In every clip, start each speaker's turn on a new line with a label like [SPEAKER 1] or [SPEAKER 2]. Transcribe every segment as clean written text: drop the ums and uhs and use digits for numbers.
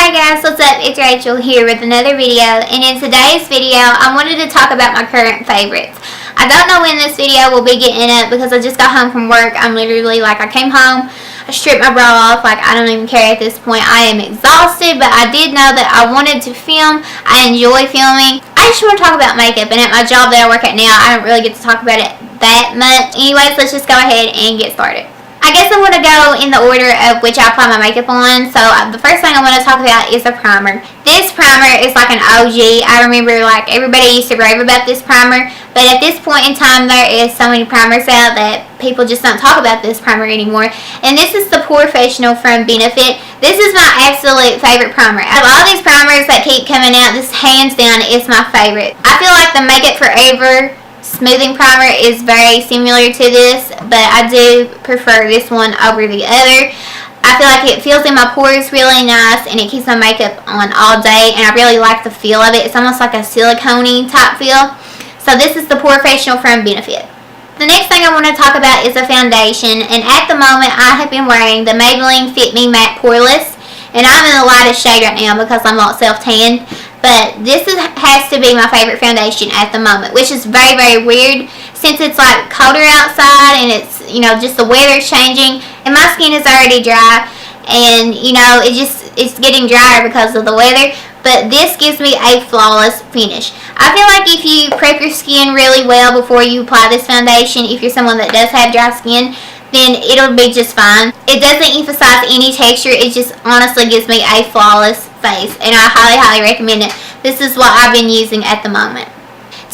[SPEAKER 1] Hey guys, what's up? It's Rachel here with another video, and in today's video I wanted to talk about my current favorites. I don't know when this video will be getting up because I just got home from work. I'm literally I came home, I stripped my bra off, I don't even care at this point. I am exhausted, but I did know that I wanted to film. I enjoy filming. I just want to talk about makeup, and at my job that I work at now, I don't really get to talk about it that much. Anyways, let's just go ahead and get started. I guess I want to go in the order of which I apply my makeup on. So the first thing I want to talk about is a primer. This primer is like an OG. I remember everybody used to rave about this primer, but at this point in time there is so many primers out that people just don't talk about this primer anymore. And this is the POREfessional from Benefit. This is my absolute favorite primer. Out of all these primers that keep coming out, this hands down is my favorite. I feel like the Make Up For Ever smoothing primer is very similar to this, but I do prefer this one over the other. I feel like it fills in my pores really nice, and it keeps my makeup on all day, and I really like the feel of it. It's almost like a silicone-y type feel. So this is the POREfessional from Benefit. The next thing I want to talk about is a foundation, and at the moment I have been wearing the Maybelline Fit Me Matte Poreless, and I'm in the lightest shade right now because I'm not self-tanned. But this has to be my favorite foundation at the moment, which is very, very weird since it's colder outside and it's, just the weather's changing, and my skin is already dry, and, it's getting drier because of the weather. But this gives me a flawless finish. I feel like if you prep your skin really well before you apply this foundation, if you're someone that does have dry skin, then it'll be just fine. It doesn't emphasize any texture. It just honestly gives me a flawless face, and I highly, highly recommend it. This is what I've been using at the moment.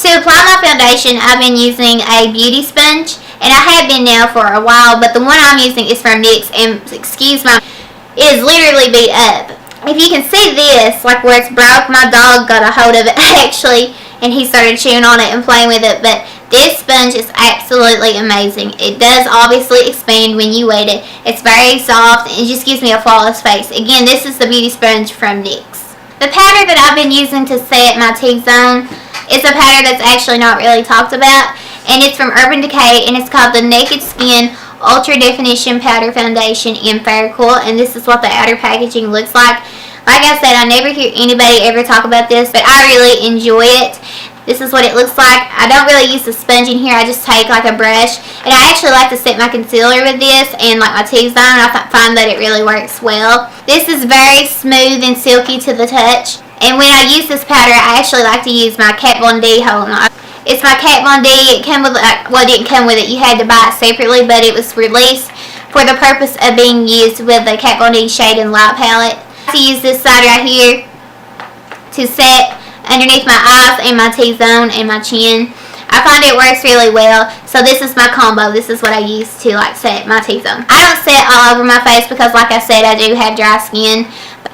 [SPEAKER 1] To apply my foundation, I've been using a beauty sponge, and I have been now for a while, but the one I'm using is from NYX, and excuse my, it is literally beat up. If you can see this, where it's broke, my dog got a hold of it actually, and he started chewing on it and playing with it. But this sponge is absolutely amazing. It does obviously expand when you wet it. It's very soft, and it just gives me a flawless face. Again, this is the beauty sponge from NYX. The powder that I've been using to set my T-zone is a powder that's actually not really talked about, and it's from Urban Decay, and it's called the Naked Skin Ultra Definition Powder Foundation in Fair Cool, and this is what the outer packaging looks like. Like I said, I never hear anybody ever talk about this, but I really enjoy it. This is what it looks like. I don't really use the sponge in here. I just take a brush, and I actually like to set my concealer with this and my T-zone. I find that it really works well. This is very smooth and silky to the touch, and when I use this powder, I actually like to use my Kat Von D. It's my Kat Von D. It came with, well, it didn't come with it. You had to buy it separately, but it was released for the purpose of being used with the Kat Von D Shade and Light palette. I like to use this side right here to set underneath my eyes and my T-zone and my chin. I find it works really well. So this is my combo. This is what I use to set my T-zone. I don't set all over my face because, like I said, I do have dry skin.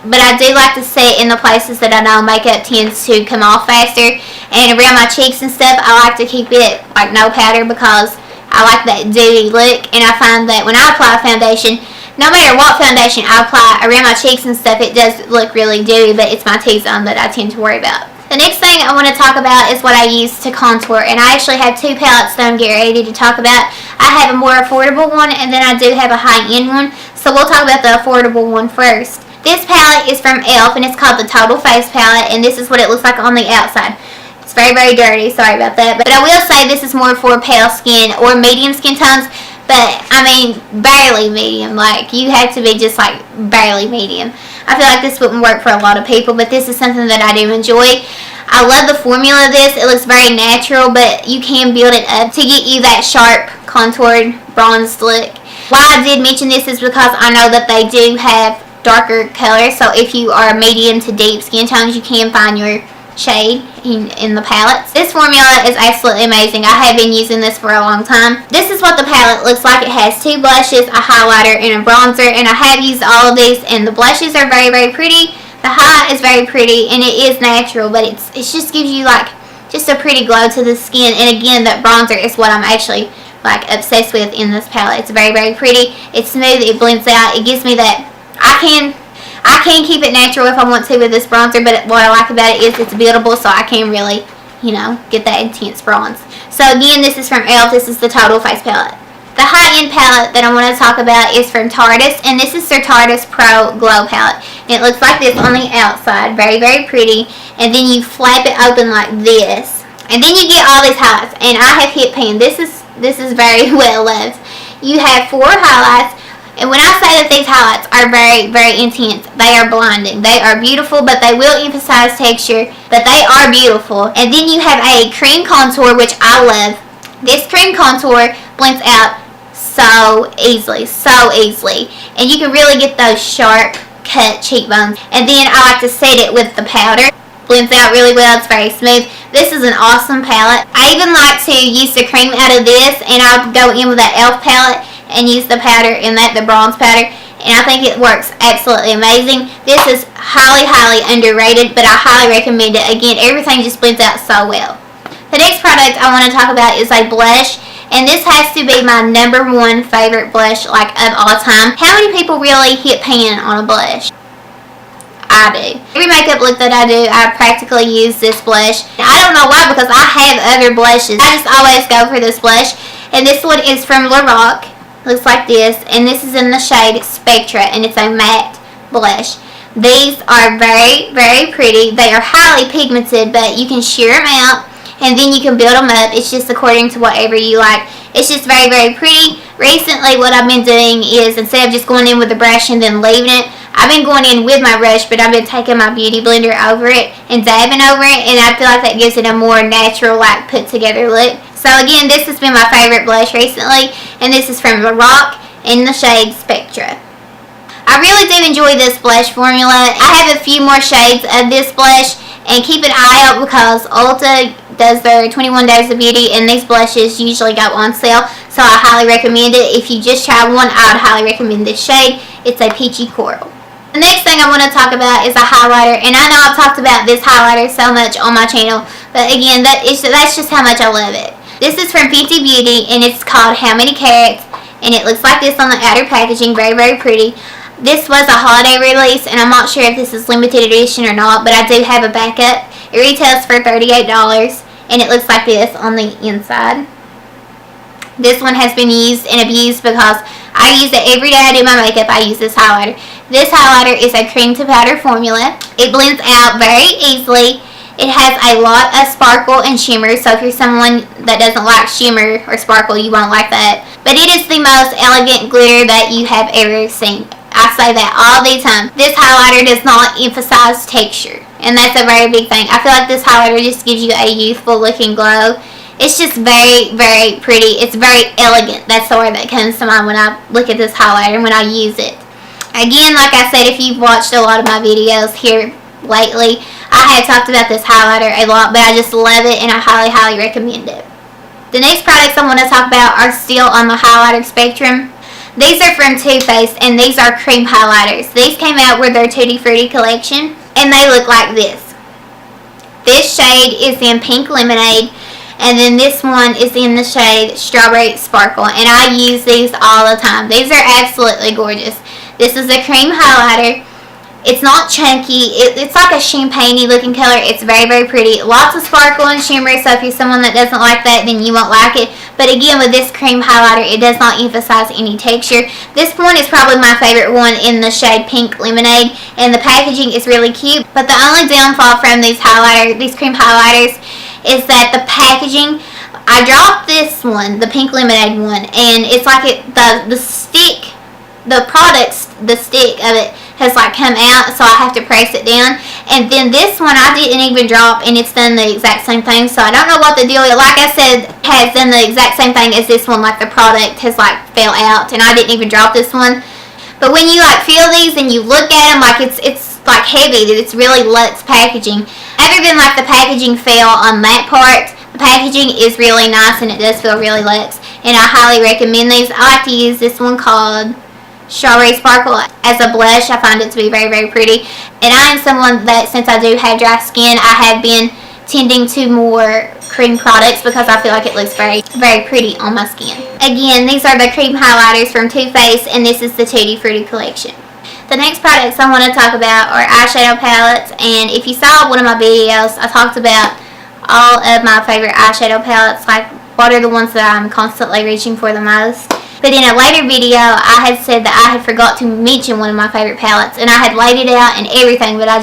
[SPEAKER 1] But I do like to set in the places that I know makeup tends to come off faster. And around my cheeks and stuff, I like to keep it no powder because I like that dewy look. And I find that when I apply foundation, no matter what foundation I apply around my cheeks and stuff, it does look really dewy, but it's my T-zone that I tend to worry about. The next thing I want to talk about is what I use to contour, and I actually have two palettes that I'm getting ready to talk about. I have a more affordable one, and then I do have a high-end one, so we'll talk about the affordable one first. This palette is from e.l.f., and it's called the Total Face Palette, and this is what it looks like on the outside. It's very, very dirty, sorry about that, but I will say this is more for pale skin or medium skin tones, but I mean barely medium. You have to be just barely medium. I feel like this wouldn't work for a lot of people, but this is something that I do enjoy. I love the formula of this. It looks very natural, but you can build it up to get you that sharp, contoured, bronzed look. Why I did mention this is because I know that they do have darker colors, so if you are medium to deep skin tones, you can find your shade in the palettes. This formula is absolutely amazing. I have been using this for a long time. This is what the palette looks like. It has two blushes, a highlighter, and a bronzer, and I have used all of these, and the blushes are very, very pretty. The highlight is very pretty, and it is natural, but it just gives you just a pretty glow to the skin. And again, that bronzer is what I'm actually obsessed with in this palette. It's very, very pretty. It's smooth. It blends out. It gives me that I can keep it natural if I want to with this bronzer, but what I like about it is it's buildable, so I can really, get that intense bronze. So again, this is from e.l.f. This is the Total Face Palette. The high-end palette that I want to talk about is from Tardis, and this is their Tardis Pro Glow Palette. And it looks like this on the outside, very, very pretty. And then you flap it open like this, and then you get all these highlights. And I have hit pan. This is very well loved. You have 4 highlights, and when I say that these highlights are very, very intense, they are blinding. They are beautiful, but they will emphasize texture, but they are beautiful. And then you have a cream contour, which I love. This cream contour blends out so easily, and you can really get those sharp cut cheekbones. And then I like to set it with the powder. Blends out really well. It's very smooth. This is an awesome palette. I even like to use the cream out of this, and I'll go in with that e.l.f. palette and use the powder in that, the bronze powder, and I think it works absolutely amazing. This is highly, highly underrated, but I highly recommend it. Again, everything just blends out so well. The next product I want to talk about is a blush. And this has to be my #1 favorite blush, like, of all time. How many people really hit pan on a blush? I do. Every makeup look that I do, I practically use this blush. I don't know why, because I have other blushes. I just always go for this blush. And this one is from Lorac. Looks like this. And this is in the shade Spectra, and it's a matte blush. These are very, very pretty. They are highly pigmented, but you can sheer them out, and then you can build them up. It's just according to whatever you like. It's just very, very pretty. Recently, what I've been doing is, instead of just going in with the brush and then leaving it, I've been going in with my brush, but I've been taking my beauty blender over it and dabbing over it, and I feel like that gives it a more natural, like, put together look. So again, this has been my favorite blush recently, and this is from Lorac in the shade Spectra. I really do enjoy this blush formula. I have a few more shades of this blush, and keep an eye out because Ulta does their 21 Days of Beauty, and these blushes usually go on sale, so I highly recommend it. If you just try one, I would highly recommend this shade. It's a peachy coral. The next thing I want to talk about is a highlighter, and I know I've talked about this highlighter so much on my channel, but again, that's just how much I love it. This is from Fenty Beauty, and it's called How Many Carats, and it looks like this on the outer packaging, very, very pretty. This was a holiday release, and I'm not sure if this is limited edition or not, but I do have a backup. It retails for $38, and it looks like this on the inside. This one has been used and abused because I use it every day I do my makeup. I use this highlighter. This highlighter is a cream to powder formula. It blends out very easily. It has a lot of sparkle and shimmer, so if you're someone that doesn't like shimmer or sparkle, you won't like that. But it is the most elegant glitter that you have ever seen. I say that all the time. This highlighter does not emphasize texture, and that's a very big thing. I feel like this highlighter just gives you a youthful looking glow. It's just very, very pretty. It's very elegant. That's the word that comes to mind when I look at this highlighter and when I use it. Again, like I said, if you've watched a lot of my videos here lately, I have talked about this highlighter a lot, but I just love it and I highly, highly recommend it. The next products I want to talk about are still on the highlighter spectrum. These are from Too Faced, and these are cream highlighters. These came out with their Tutti Frutti collection, and they look like this. This shade is in Pink Lemonade, and then this one is in the shade Strawberry Sparkle, and I use these all the time. These are absolutely gorgeous. This is a cream highlighter. It's not chunky. It's like a champagne-y looking color. It's very, very pretty. Lots of sparkle and shimmer, so if you're someone that doesn't like that, then you won't like it. But again, with this cream highlighter, it does not emphasize any texture. This one is probably my favorite one in the shade Pink Lemonade, and the packaging is really cute. But the only downfall from these cream highlighters, is that the packaging, I dropped this one, the Pink Lemonade one, and it's like the stick of it has like come out, so I have to press it down. And then this one I didn't even drop, and it's done the exact same thing, so I don't know what the deal is. Like I said, has done the exact same thing as this one, like the product has like fell out, and I didn't even drop this one. But when you like feel these and you look at them, like it's like heavy, that it's really luxe packaging. Other than like the packaging fell on that part, the packaging is really nice and it does feel really luxe, and I highly recommend these. I like to use this one called Strawberry Sparkle as a blush. I find it to be very, very pretty, and I am someone that, since I do have dry skin, I have been tending to more cream products because I feel like it looks very, very pretty on my skin. Again, these are the cream highlighters from Too Faced, and this is the Tutti Frutti collection. The next products I want to talk about are eyeshadow palettes, and if you saw one of my videos, I talked about all of my favorite eyeshadow palettes, like what are the ones that I'm constantly reaching for the most. But in a later video, I had said that I had forgot to mention one of my favorite palettes, and I had laid it out and everything, but I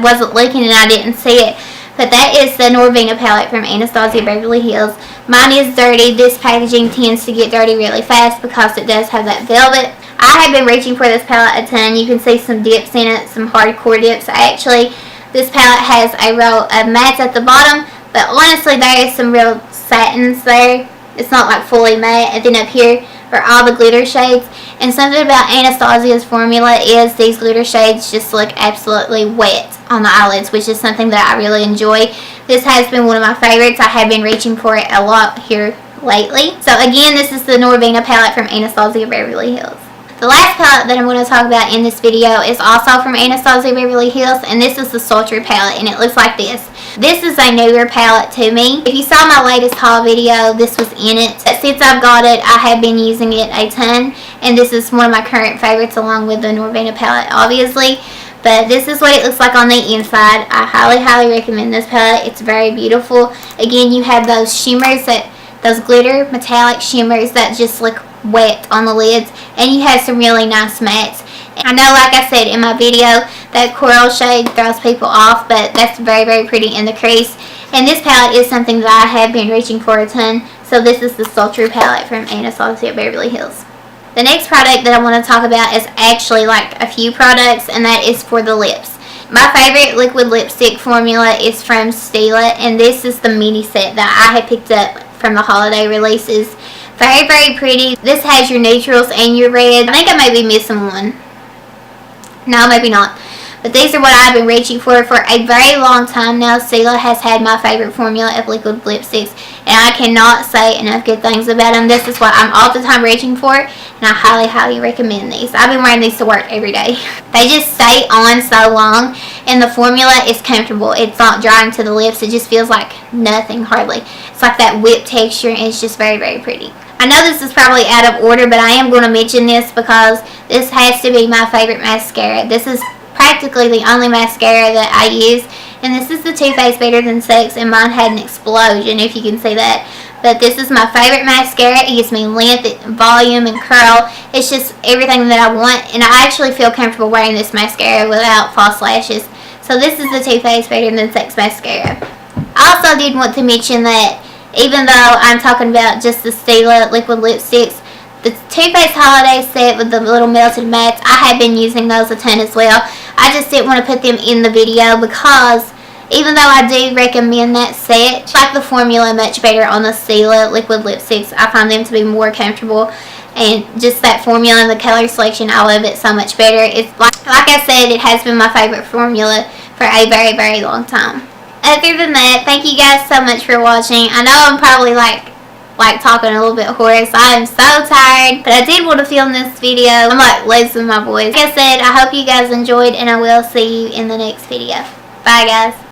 [SPEAKER 1] wasn't looking and I didn't see it. But that is the Norvina palette from Anastasia Beverly Hills. Mine is dirty. This packaging tends to get dirty really fast because it does have that velvet. I have been reaching for this palette a ton. You can see some dips in it, some hardcore dips. Actually, this palette has a row of mattes at the bottom, but honestly there is some real satins there. It's not like fully matte. And then up here are all the glitter shades. And something about Anastasia's formula is these glitter shades just look absolutely wet on the eyelids, which is something that I really enjoy. This has been one of my favorites. I have been reaching for it a lot here lately. So again, this is the Norvina palette from Anastasia Beverly Hills. The last palette that I'm going to talk about in this video is also from Anastasia Beverly Hills, and this is the Sultry palette, and it looks like this. This is a newer palette to me. If you saw my latest haul video, this was in it. But since I've got it, I have been using it a ton, and this is one of my current favorites along with the Norvina palette, obviously. But this is what it looks like on the inside. I highly recommend this palette. It's very beautiful. Again, you have those shimmers, those glitter metallic shimmers that just look wet on the lids, and you have some really nice mattes. I know, like I said in my video, that coral shade throws people off, but that's very pretty in the crease. And this palette is something that I have been reaching for a ton. So this is the Sultry palette from Anastasia Beverly Hills. The next product that I want to talk about is actually like a few products, and that is for the lips. My favorite liquid lipstick formula is from Stila, and this is the mini set that I had picked up from the holiday releases. Very pretty. This has your neutrals and your red. I think I may be missing one. No, maybe not. But these are what I've been reaching for a very long time now. Stila has had my favorite formula of liquid lipsticks, and I cannot say enough good things about them. This is what I'm all the time reaching for, and I highly recommend these. I've been wearing these to work every day. They just stay on so long, and the formula is comfortable. It's not drying to the lips. It just feels like nothing, hardly. It's like that whipped texture, and it's just very pretty. I know this is probably out of order, but I am going to mention this because this has to be my favorite mascara. This is practically the only mascara that I use, and this is the Too Faced Better Than Sex, and mine had an explosion, if you can see that. But this is my favorite mascara. It gives me length, volume, and curl. It's just everything that I want, and I actually feel comfortable wearing this mascara without false lashes. So this is the Too Faced Better Than Sex mascara. I also did want to mention that even though I'm talking about just the Stila liquid lipsticks, the Too Faced holiday set with the little melted mattes, I have been using those a ton as well. I just didn't want to put them in the video because even though I do recommend that set, I like the formula much better on the Stila liquid lipsticks. I find them to be more comfortable, and just that formula and the color selection, I love it so much better. It's like I said, it has been my favorite formula for a very long time. Other than that, thank you guys so much for watching. I know I'm probably like talking a little bit hoarse. I am so tired, but I did want to film this video. I'm like losing my voice. Like I said, I hope you guys enjoyed, and I will see you in the next video. Bye guys.